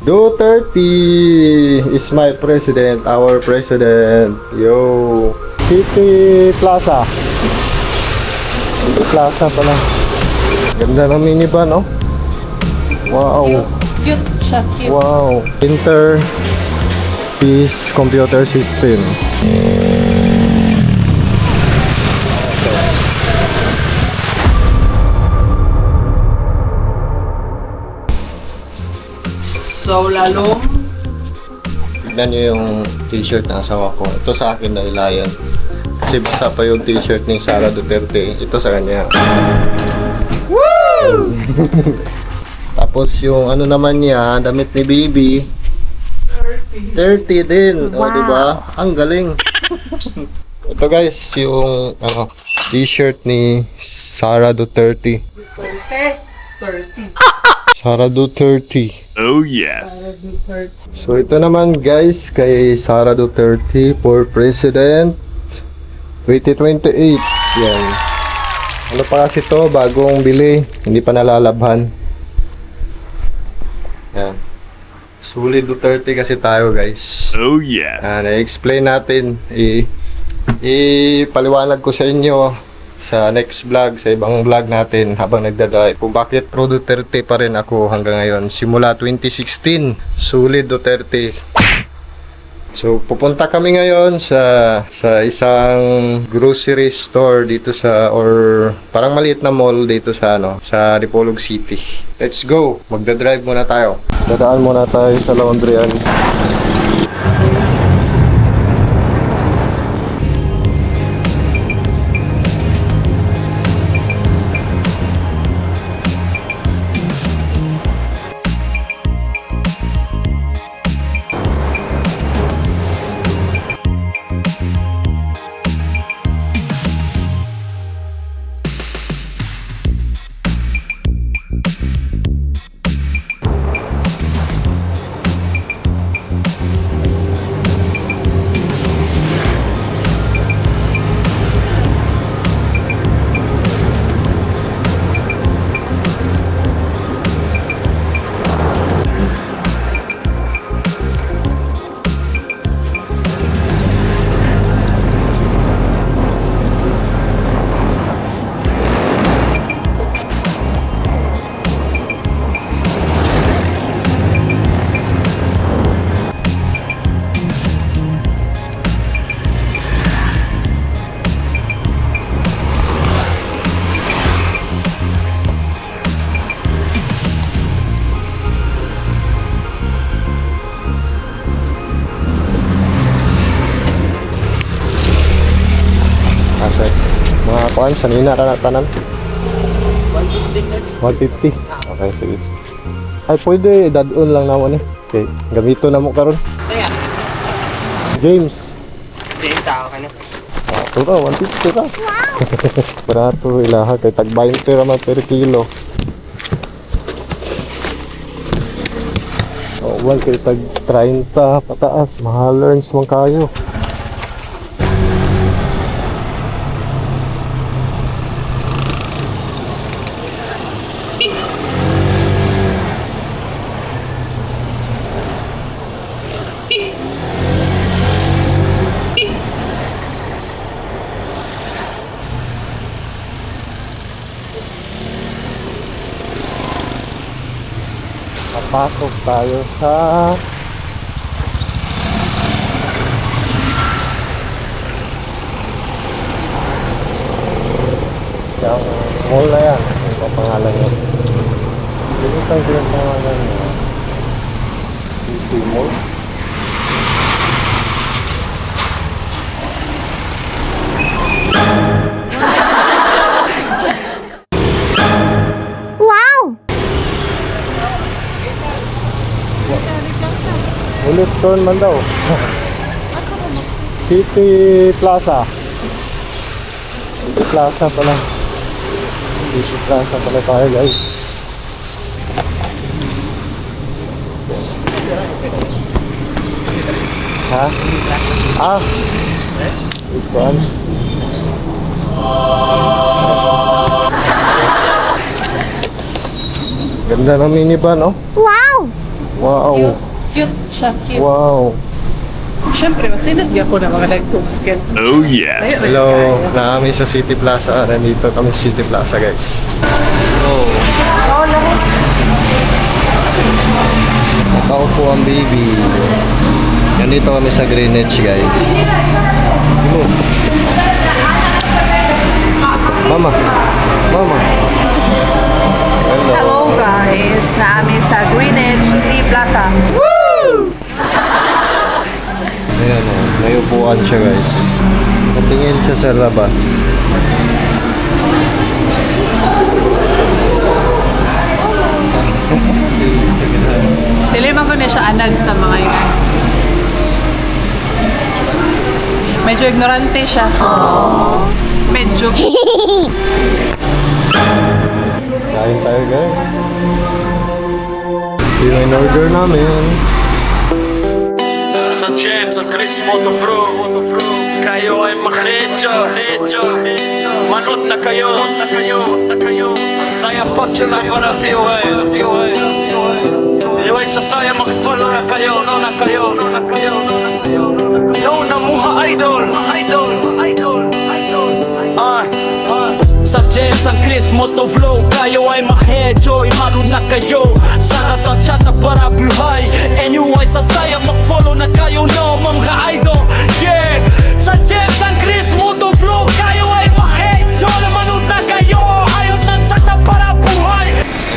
Duterte is my president, our president. Yo. City Plaza. City Plaza pala. Ganda ng minivan, no? Wow. Cute siya, cute. Wow. Inter Peace Computer System. So, lalong Tignan nyo yung t-shirt ng asawa ko. Ito sa akin dahil lion. Kasi basa pa yung t-shirt ni Sara Duterte. Ito sa kanya. Woo! Tapos yung ano naman niya, damit ni Baby. 30 din. O, diba? Ang galing. Ito guys, yung ano, t-shirt ni Sara Duterte. 30. Sara Duterte. Oh yes. So ito naman guys kay Sara Duterte for President 2028. Yan. Ano pa kasi to, bagong bili, hindi pa nalalabhan. Yan. Sulit Duterte kasi tayo guys. Oh yes. Na-explain natin, ipaliwanag ko sa inyo sa next vlog, sa ibang vlog natin habang nagdadrive kung bakit pro Duterte pa rin ako hanggang ngayon simula 2016. Sulit Duterte. So pupunta kami ngayon sa isang grocery store dito sa, or parang maliit na mall dito sa ano, sa Dipolog City. Let's go. Magdadrive muna tayo. Dadaan muna tayo sa laundryan. Mga kuhan, sanina na tanan. 150, sir. 150. Okay, sige. Ay, pwede dadon lang naman eh. Okay, gamito na mo karon. Kaya, James. James, ako ka na. Ito ka, 150 ka. Barato ilaha kay tag 20 raman per kilo. Oh, one kay tag 30 pataas. Mahalerns man kayo. Papasok tayo sa yung mall na yan. Ano ba pangalan yun? Limitan ko yung pangalan niya. City Mall. Ulit turn man daw. City Plaza. City Plaza pala. City Plaza pala tayo guys. Ha? Ah. Ikuan. Ganda ng minivan, oh. Wow! Wow. Cute siya, cute. Wow. Siyempre, masinagya ko na mga nagtusakyan. Oh yes. Hello, naami sa City Plaza. Nandito kami sa City Plaza, guys. Oh. Nakaupo ang baby. Nandito kami sa Greenwich, guys. Hello. Mama. Mama. Hello. Hello guys, namin sa Greenwich Tea Plaza. Ayan o, may upuan siya, guys. Natingin siya sa labas. Diliman ko na siya anad sa mga yan. Medyo ignorante siya. Medyo. Kain tayo, guys. Ito yung in-order namin. Sa James, sa Chris Motofro, kayo ay makredyo. Manot na kayo. Saya pa sila para piway. Piway sa saya mag-follow na kayo. No na muha idol. Sa James, ang Chris Motovlog, kayo ay mahedyo, imanod na kayo. Sana tachata para buhay. Anyway, sa saya mag-follow na kayo, no mga idol. Yeah! Sa James, ang Chris Motovlog, kayo ay mahedyo, imanod na kayo. Ayot ng sata para buhay.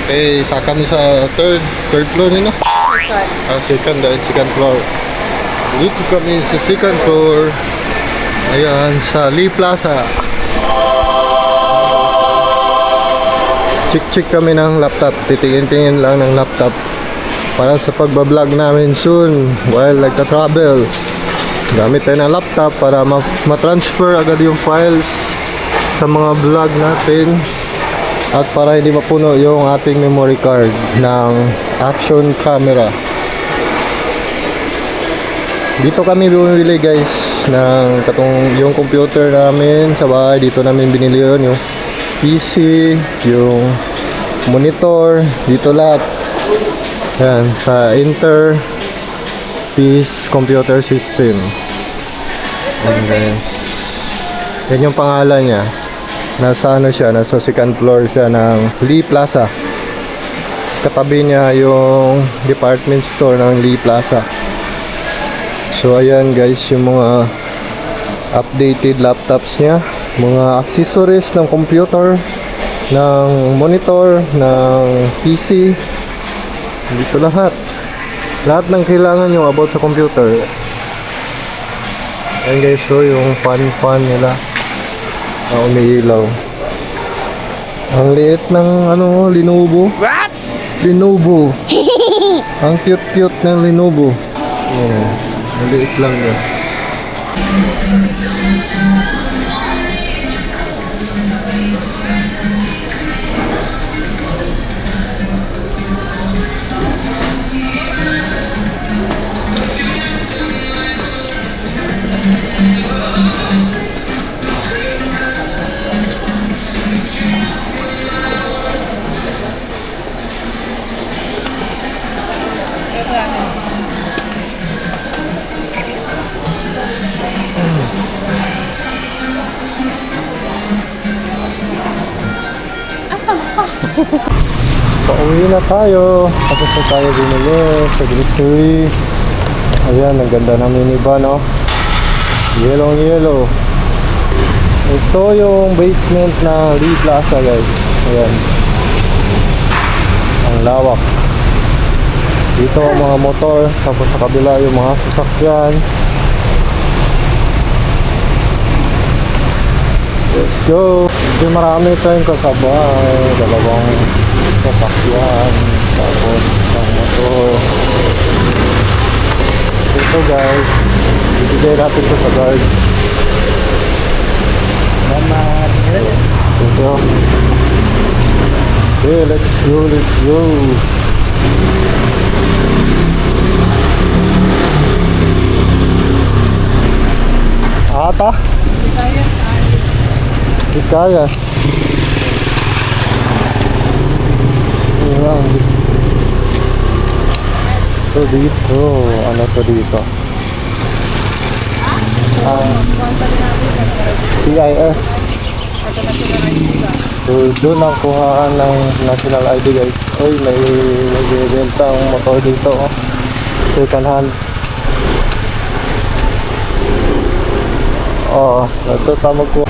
Okay, isa kami sa third floor nila. Second floor. Dito kami sa second floor. Ayan, sa Lee Plaza. Check kami ng laptop. Titingin-tingin lang ng laptop para sa pagbablog namin soon while nagta-travel. Gamit tayo ng laptop para ma-transfer agad yung files sa mga vlog natin at para hindi mapuno yung ating memory card ng action camera. Dito kami bumili, guys, ng yung computer namin sa bahay. Dito namin binili yun, yung PC, yung monitor, dito lahat. Yan, sa Peace Computer System. Yan, guys. Yan yung pangalan niya. Nasa ano siya, nasa second floor siya ng Lee Plaza. Katabi niya yung department store ng Lee Plaza. So ayan, guys, yung mga updated laptops niya, mga accessories ng computer, ng monitor, ng PC. Dito lahat ng kailangan yung about sa computer. Ayan, guys, so yung fan nila na umiilaw. Ang liit ng Lenovo. What? Lenovo. Ang cute ng Lenovo. Ayan, ang liit lang yun. Pauwi na tayo. Tapos na tayo bumili sa grocery. Ayan, ang ganda ng minivan, no? Yellow. Ito yung basement na Lee Plaza, guys. Ayan. Ang lawak. Dito ang mga motor. Tapos sa kabila yung mga sasakyan. Let's go. Hindi marami tayong kasabay. Dalawang sasakyan. Tapos ang motor. Ito, guys. Ibigay natin ito sa guard. Salamat. Ito. Okay, let's go. Ata? Hikayat. Ayan. So dito, ano to dito? CIS. So doon ang kuhaan ng national ID guys. Uy, may nagbibenta ang motor dito. Oh. Second hand. Oo, ito tama ko.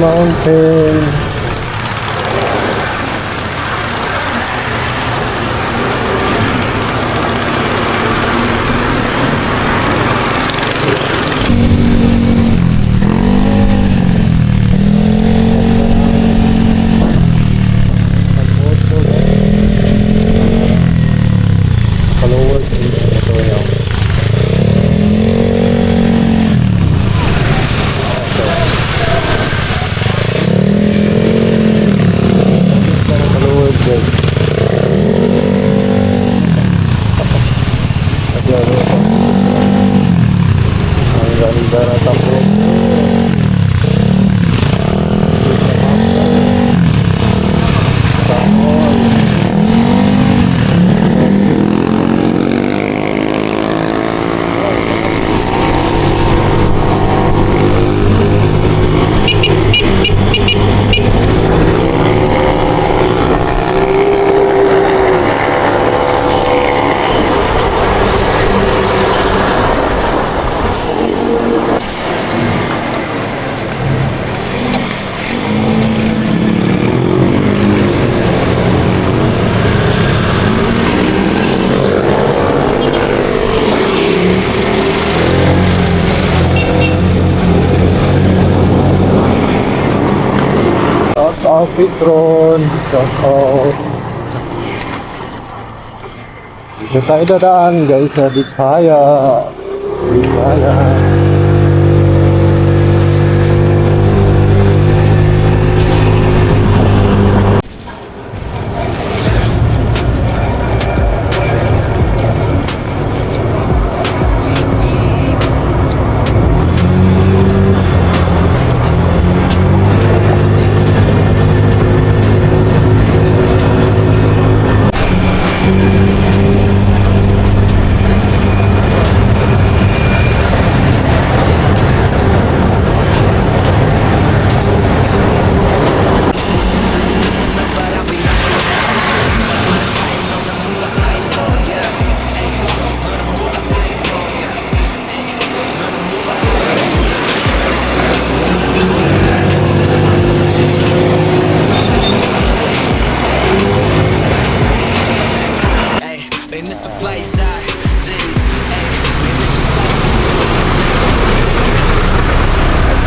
Mountain. Followers ito yan. Followers guys. Ang ganda na tapo. Shout out Petron. Shout out. Dito tayo dadaan guys sa Biskaya. Biskaya.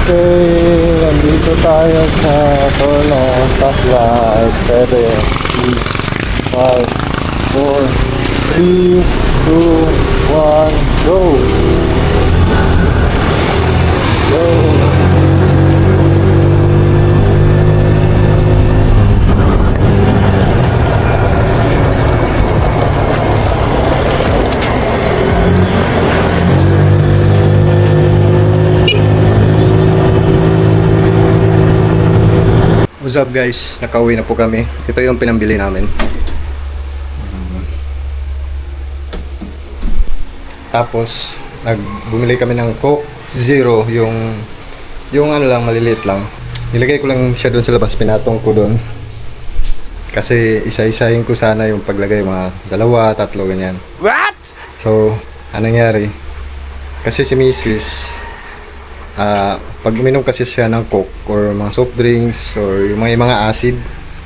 Okay, nandito tayo sa Torno, Stoplight, 7, 6, 5, 4, 3, 2, 1, go! Go! What's up guys? Nakauwi na po kami. Ito yung pinambili namin. Tapos bumili kami ng Coke Zero, yung ano lang, maliliit lang. Nilagay ko lang siya doon sa labas, pinatong ko doon. Kasi isa-isahin ko sana yung paglagay, mga 2, 3 ganyan. What? So, anong nangyari? Kasi si Mrs. Pag uminom kasi siya ng Coke or mga soft drinks or yung mga acid,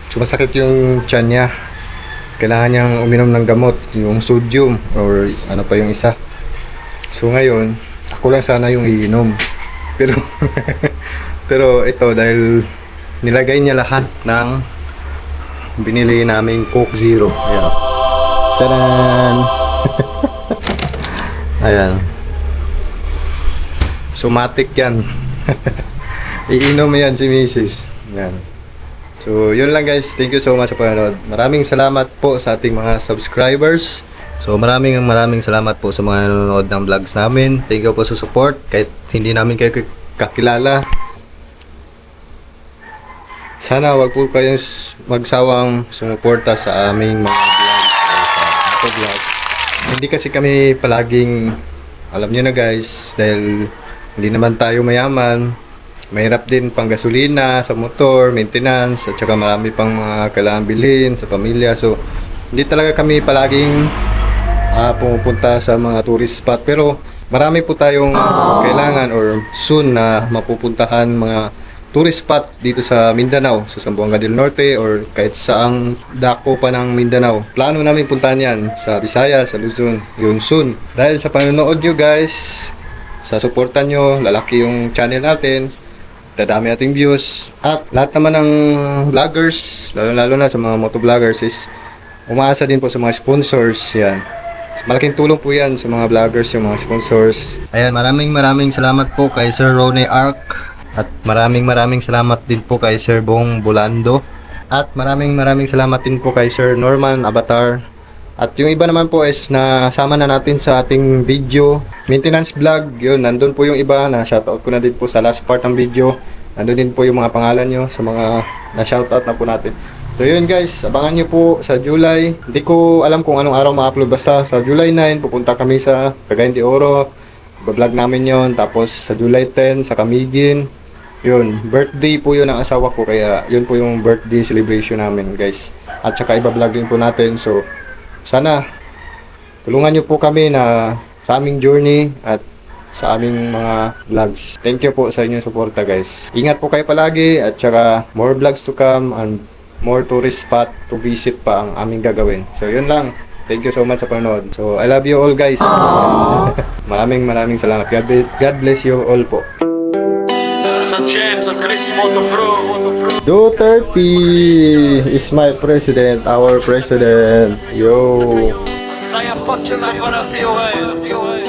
sumasakit yung tiyan niya. Kailangan niyang uminom ng gamot, yung sodium or ano pa yung isa. So ngayon, ako lang sana yung iinom. Pero pero ito, dahil nilagay niya lahat ng binili naming Coke Zero. Ayan. Tadaan! Ayan. Sumatik yan. Iinom yan si Mrs. Yan. So, yun lang guys. Thank you so much sa panonood. Maraming salamat po sa ating mga subscribers. So, maraming salamat po sa mga nanonood ng vlogs namin. Thank you po sa support. Kahit hindi namin kayo kakilala. Sana wag po kayong magsawang sumuporta sa aming mga vlog. Hindi kasi kami palaging, alam nyo na guys, dahil hindi naman tayo mayaman. Mahirap din pang gasolina sa motor, maintenance, at saka marami pang mga kailangan bilhin sa pamilya. So, hindi talaga kami palaging pumupunta sa mga tourist spot. Pero, marami po tayong kailangan or soon na mapupuntahan mga tourist spot dito sa Mindanao, sa Zamboanga del Norte, or kahit saang dako pa ng Mindanao. Plano namin puntahan yan sa Visayas, sa Luzon, yun soon. Dahil sa panonood nyo guys, sa suportan nyo, lalaki yung channel natin, dadami ating views, at lahat naman ng vloggers, lalo na sa mga motovloggers, is umaasa din po sa mga sponsors. Yan, malaking tulong po yan sa mga vloggers, yung mga sponsors. Ayan, maraming salamat po kay Sir Ronnie Arc, at maraming salamat din po kay Sir Bong Bolando, at maraming salamat din po kay Sir Norman Avatar. At yung iba naman po is nasama na natin sa ating video maintenance vlog. Yun, nandun po yung iba na shoutout ko na din po sa last part ng video. Nandun din po yung mga pangalan nyo sa mga na shoutout na po natin. So yun guys, abangan nyo po sa July. Hindi ko alam kung anong araw ma-upload, basta sa July 9 pupunta kami sa Cagayan de Oro. Bablog namin yon. Tapos sa July 10 sa Camiguin. Yun, birthday po yun ng asawa ko, kaya yun po yung birthday celebration namin guys. At saka iba-vlog din po natin. So sana tulungan nyo po kami na sa aming journey at sa aming mga vlogs. Thank you po sa inyong suporta guys. Ingat po kayo palagi, at saka more vlogs to come and more tourist spot to visit pa ang aming gagawin. So yun lang. Thank you so much sa panonood. So I love you all guys. maraming salamat. God bless you all po. Sa James, sa Chris Motofro. Duterte is my president, our president. Yo. Saya pa para POA.